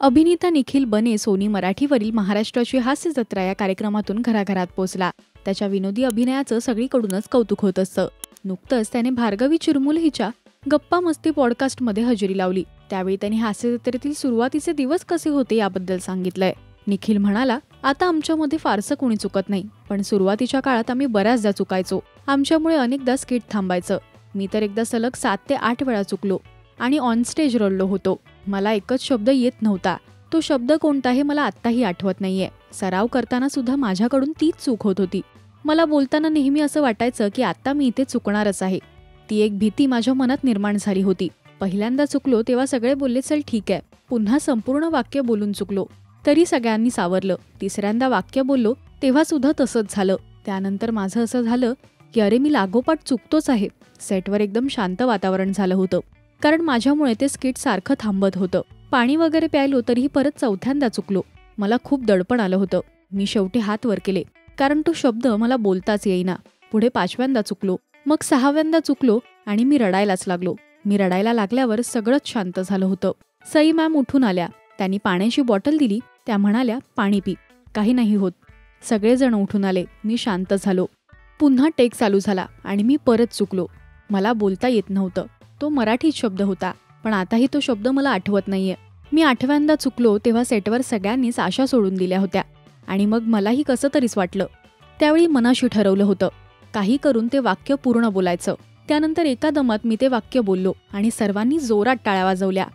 अभिनेता निखिल बने सोनी मराठीवरील महाराष्ट्राची हास्य जत्रा या कार्यक्रमातून घराघरात पोहोचला। त्याच्या विनोदी अभिनयाचं सगळीकडूनच कौतुक होत असतं। नुकतंच त्याने भार्गवी चिरमुल हिच्या गप्पा मस्ती पॉडकास्टमध्ये हजेरी लावली। त्यावेळी त्यांनी हास्य जत्रेतील सुरुवातीचे दिवस कसे होते याबद्दल सांगितलंय। निखिल म्हणाला, आता आमच्यामध्ये फारसं कोणी चुकत नाही, पण सुरुवातीच्या काळात आम्ही बऱ्याचदा चुकायचो। आमच्यामुळे अनेकदा स्किट थांबायचं। मी तर एकदा सलग 7 ते 8 वेळा चुकलो आणि ऑन स्टेज रडलो होतो। मला एकच शब्द येत नव्हता। तो शब्द कोणता हे मला आत्ताही आठवत नाहीये। सराव करताना सुद्धा माझ्याकडून तीच चूक होत होती। मला बोलताना नेहमी असं वाटायचं की आता मी इथे चुकणारच आहे। ती एक भीती माझ्या मनात निर्माण झाली होती। पहिल्यांदा चुकलो तेव्हा सगळे बोलले, चल ठीक आहे। पुन्हा संपूर्ण वाक्य बोलून चुकलो तरी सगळ्यांनी सावरलं। तिसऱ्यांदा वाक्य बोललो तेव्हा सुद्धा तसंच झालं। त्यानंतर माझं असं झालं की अरे मी लागोपाठ चुकतोच आहे। सेटवर एकदम शांत वातावरण झालं होतं, कारण माझ्यामुळे ते स्किट सारखं थांबत होतं। पाणी वगैरे प्यायलो तरीही परत चौथ्यांदा चुकलो। मला खूप दडपण आलं होतं। मी शेवटी हात वर केले, कारण तो शब्द मला बोलताच येईना। पुढे 5व्यांदा चुकलो, मग 6व्यांदा चुकलो आणि मी रडायलाच लागलो। मी रडायला लागल्यावर सगळंच शांत झालं होतं। सई मॅम उठून आल्या। त्यांनी पाण्याची बॉटल दिली। त्या म्हणाल्या, पाणी पी, काही नाही होत। सगळेजण उठून आले। मी शांत झालो। पुन्हा टेक चालू झाला आणि मी परत चुकलो। मला बोलता येत नव्हतं। तो मराठी शब्द होता, पण आताही तो शब्द मला आठवत नाहीये। मी 8व्यांदा चुकलो तेव्हा सेटवर सगळ्यांनीच आशा सोडून दिल्या होत्या आणि मग मलाही कसं तरीच वाटलं। त्यावेळी मनाशी ठरवलं होतं, काही करून ते वाक्य पूर्ण बोलायचं। त्यानंतर एका दमात मी ते वाक्य बोललो आणि सर्वांनी जोरात टाळ्या वाजवल्या।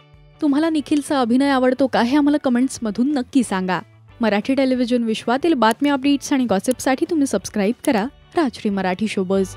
तुम्हाला निखिलचा अभिनय आवडतो का हे आम्हाला कमेंट्समधून नक्की सांगा। मराठी टेलिव्हिजन विश्वातील बातम्या, अपडेट्स आणि गॉसिपसाठी तुम्ही सबस्क्राईब करा राजश्री मराठी शोबज।